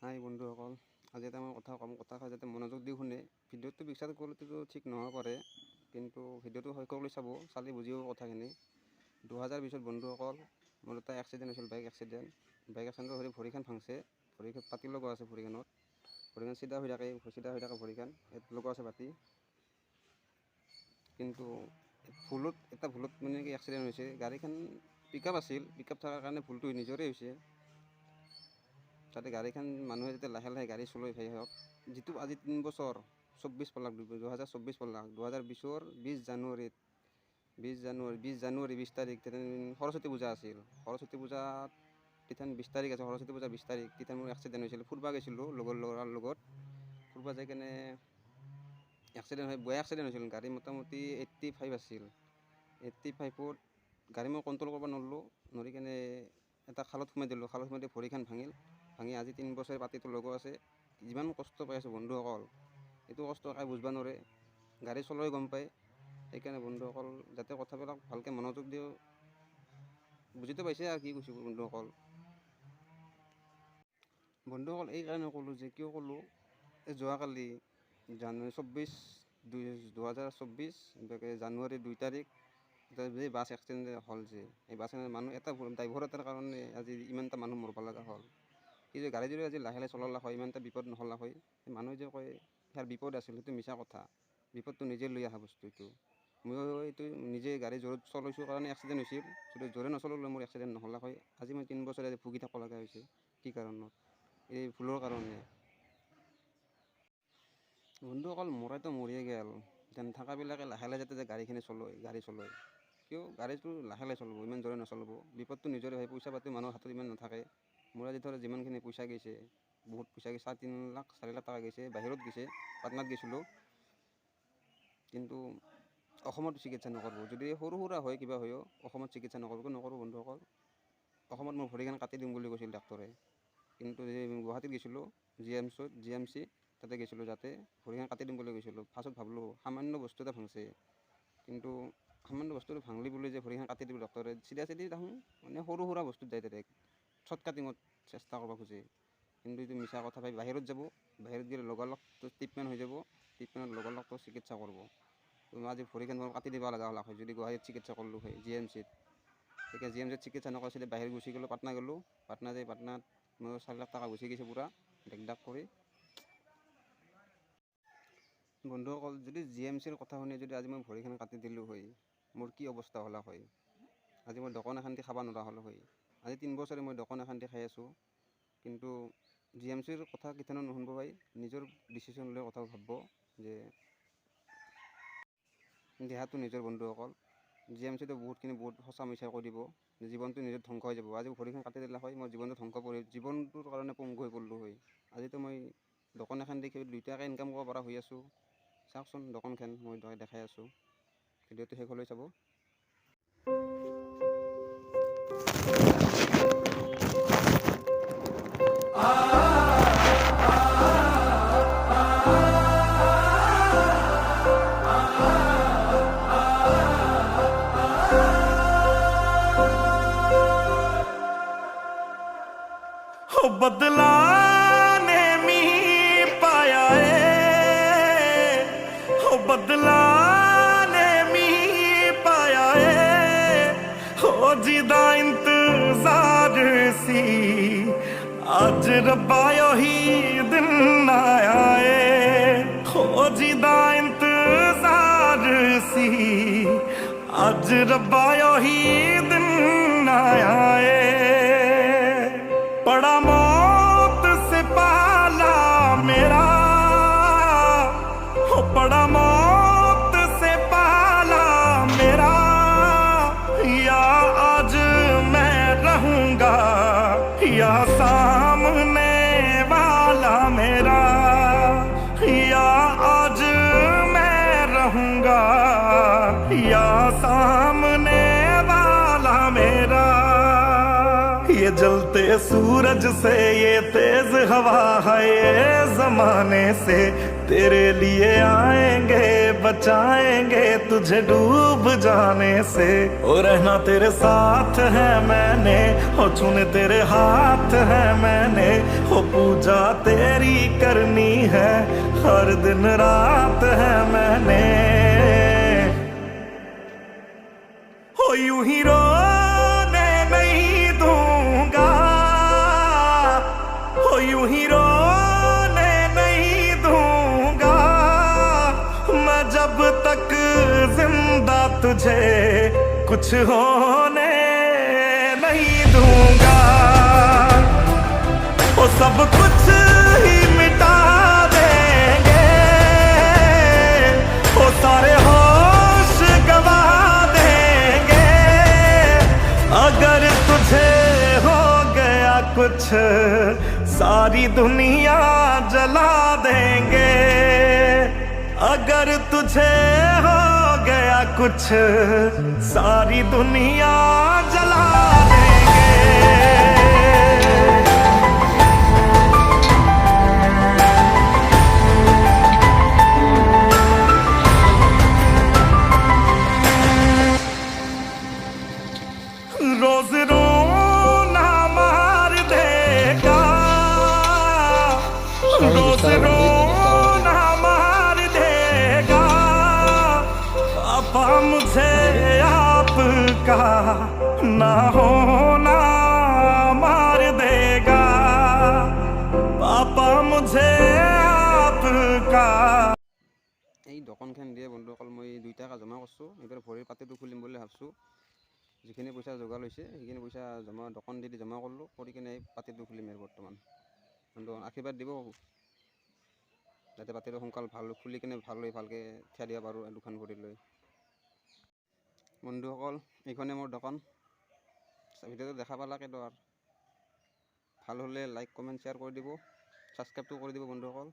হাই বন্ধুসকল, আজি এটা মই কথা যাতে মনোযোগ দি শুনে। ভিডিঅ'টো বিশ্বাস কৰিলেতো ঠিক নহ'ব পাৰে, কিন্তু ভিডিঅ'টো শেষলৈ চালি বুজিব কথাখিনি। 2020 বন্ধুসকল, মোৰ এটা এক্সিডেণ্ট হৈছিল, বাইক এক্সিডেণ্টত হৈ ভৰিখন ভাঙছে। ভৰিখন পাতি লগা আছে, ভৰিখন চিধা হৈ থাকে ভৰিখন ইয়াত লগা আছে পাতি। কিন্তু ভুলত মানে কি এক্সিডেণ্ট হৈছে। গাড়ীখন পিকআপ আছিল, পিকআপ থকাৰ কাৰণে ভুলটো নিজৰে হৈছে। যাতে গাড়ীখন মানুহে যাতে লাহে লাহে গাড়ী চলাই হওক। যিটো আজি 3 বছৰ 24 পালাক 2024 পালাক 2020ৰ 20 তাৰিখ সৰস্বতী পূজা আছিল। সৰস্বতী পূজাত 20 তাৰিখ আছে, সৰস্বতী পূজা 20 তাৰিখ তেতিয়া মোৰ এক্সিডেণ্ট হৈছিল। ফুৰিব গৈছিলোঁ লগৰ ল'ৰাৰ লগত। ফুৰিব যাই কেনে এক্সিডেণ্ট হৈছিল। গাড়ী মোটামুটি 85 আছিল। 85ত গাড়ী মই কণ্ট্ৰল কৰিব নোৱাৰি কেনে এটা খালত সোমাই দিলোঁ। খালত সোমাই দি ভৰিখন ভাঙি আজি 3 বছৰ পাতিটো লগোৱা আছে। যিমান কষ্ট পাই আছোঁ বন্ধুসকল, এইটো কষ্ট কাই বুজিব নোৱাৰে। গাড়ী চলাই গম পায়। সেইকাৰণে বন্ধুসকল যাতে কথাবিলাক ভালকৈ মনোযোগ দিওঁ। বুজিতো পাইছে আৰু কি কৈছোঁ বন্ধুসকল এই কাৰণে ক'লোঁ যে কিয় ক'লোঁ, এই যোৱাকালি জানুৱাৰী 2024 জানুৱাৰী 2 তাৰিখ যে বাছ এক্সিডেণ্ট হ'ল, যে এই বাছ মানুহ এটা ড্ৰাইভাৰ এটাৰ কাৰণে আজি ইমানটা মানুহ মৰিব লগা হ'ল। সি যে গাড়ী যদি আজি লাহে লাহে চলালা হয়, ইমান এটা বিপদ নহ'লা হয়। মানুহে যে কয় ইয়াৰ বিপদ আছিল, সেইটো মিছা কথা। বিপদটো নিজে লৈ অহা বস্তু এইটো। ময়ো এইটো নিজে গাড়ী জোৰত চলাইছোঁ কাৰণে এক্সিডেণ্ট হৈছিল। যদি জোৰে নচলালে মোৰ এক্সিডেণ্ট নহ'লা হয়। আজি মই 3 বছৰ ভুগি থাকিব লগা হৈছে। কি কাৰণত? এই ভুলৰ কাৰণে। বন্ধুসকল মৰাইতো মৰিয়ে গ'ল, যেন থকাবিলাকে লাহে লাহে যাতে গাড়ী চলায়। কিয় গাড়ীটো লাহে লাহে চলাব, ইমান জোৰে নচলাব। বিপদটো নিজৰে হয়। পইচা পাতি মানুহৰ হাতত ইমান নাথাকে। মোৰ আজি ধৰ যিমানখিনি পইচা গৈছে, বহুত পইচা গৈছে, 4 লাখ টকা গৈছে। বাহিৰত গৈছে, পাটনাত গৈছিলোঁ। কিন্তু অসমত চিকিৎসা নকৰিব। যদি সৰু সুৰা হয় কিবা হয়ও অসমত চিকিৎসা নকৰোঁ বন্ধুসকল। অসমত মোৰ ভৰিখন কাটি দিম বুলি কৈছিল ডাক্তৰে। কিন্তু গুৱাহাটীত গৈছিলোঁ, GMC তাতে গৈছিলোঁ, যাতে ভৰিখন কাটি দিম বুলি গৈছিলোঁ। ফাৰ্ষ্টত ভাবিলোঁ সামান্য বস্তু এটা ভাঙছে, কিন্তু সামান্য বস্তুটো ভাঙলি বুলি যে ভৰিখন কাটি দিব ডক্তৰে, চিধা দেখোন মানে সৰু সুৰা বস্তুত যায় ডাইৰেক্ট শ্বৰ্ট কাটিঙত চেষ্টা কৰিব খোজে। কিন্তু এইটো মিছা কথা ভাই। বাহিৰত যাব, বাহিৰত গ'লে লগালগ ট্ৰিটমেণ্ট হৈ যাব। ট্ৰিটমেণ্টত লগালগ চিকিৎসা কৰিব। আজি ভৰিখন কাটি দিব লগা হ'ল হয় যদি গুৱাহাটীত চিকিৎসা কৰিলোঁ হয়, GMCত। এতিয়া GMCত চিকিৎসা নকৰিছিলে, বাহিৰত গুচি গ'লোঁ, পাটনা গ'লোঁ। পাটনাত মোৰ 4 লাখ টকা গুচি গৈছে পূৰা ডেক কৰি। বন্ধুসকল যদি GMCৰ কথা শুনি যদি আজি মই ভৰিখন কাটি দিলোঁ হয়, মোৰ কি অৱস্থা হ'লা হয়। আজি মই দোকান এখান খাব নোৱাৰা হ'লোঁ হয়। আজি 3 বছৰে মই দোকান এখান খাই আছোঁ। কিন্তু GMCৰ কথা কেতিয়াও নুশুনিব ভাই। নিজৰ ডিচিশ্যন লৈ কথা ভাবিব যে দেহাটো নিজৰ। বন্ধুসকল GMCটো বহুত সঁচা মিছা কৈ দিব, জীৱনটো নিজৰ ধ্বংস হৈ যাব। আজি ভৰিখন কাটি দিলা হয়, মই জীৱনটো জীৱনটোৰ কাৰণে পংগু হৈ পৰিলোঁ হয়। আজিতো মই দোকান এখন দেখি 2 টাকা ইনকাম কৰিব পৰা হৈ আছোঁ। চাওকচোন দোকানখন মই দেখাই আছোঁ। ভিডিঅ'টো শেষলৈ চাব। बदला ने मी पाया हो बदला ने मी पाया हो जिदा इंतजार सी अज रब्बा ही दिन आया हो जिदा इंतजार सी अज रब्बा ही दिन आया बड़ा मौत से पाला मेरा हो बड़ा मौत से पाला मेरा या आज मैं रहूंगा या सामने वाला मेरा या आज मैं रहूंगा या सामने वाला मेरा। ये जलते सूरज से ये तेज हवा है ये जमाने से तेरे लिए आएंगे बचाएंगे तुझे डूब जाने से। और रहना तेरे साथ है मैंने हो चुने तेरे हाथ है मैंने हो ओ पूजा तेरी करनी है हर दिन रात है मैंने हो यूं ही रोने नहीं दूंगा हो यूं ही रोने नहीं दूंगा मैं जब तक जिंदा तुझे कुछ होने नहीं दूंगा वो सब कुछ ही मिटा देंगे वो सारे होश गवा देंगे अगर तुझे हो गया कुछ सारी दुनिया जला देंगे अगर तुझे हो गया कुछ सारी दुनिया जला देंगे रोज रोना मार देगा रोज रोना मार देगा पापा मुझे आपका ना होना मार देगा पापा मुझे आपका এই দোকানখন দিয়ে বন্ধুসকল মই 2 টাকা জমা কৰিছোঁ এইবাৰ ভৰিৰ পাতিটো খুলিম বুলি ভাবছোঁ যিখিনি পইচা যোগাৰ হৈছে সেইখিনি পইচা দোকান দি জমা কৰিলোঁ কৰি কিনে এই পাতিটো খুলিম আৰু বৰ্তমান বন্ধু আশীৰ্বাদ দিব যাতে পাতিটো সোনকাল ভাল খুলি কিনে ভালকৈ থিয়া দিব পাৰোঁ দুখন ভৰি লৈ বন্ধুসকল এইখনে মোৰ দোকান ভিডিঅ'টো দেখা পালাকে তো আৰু ভাল হ'লে লাইক কমেণ্ট শ্বেয়াৰ কৰি দিব ছাবস্ক্ৰাইবটো কৰি দিব বন্ধুসকল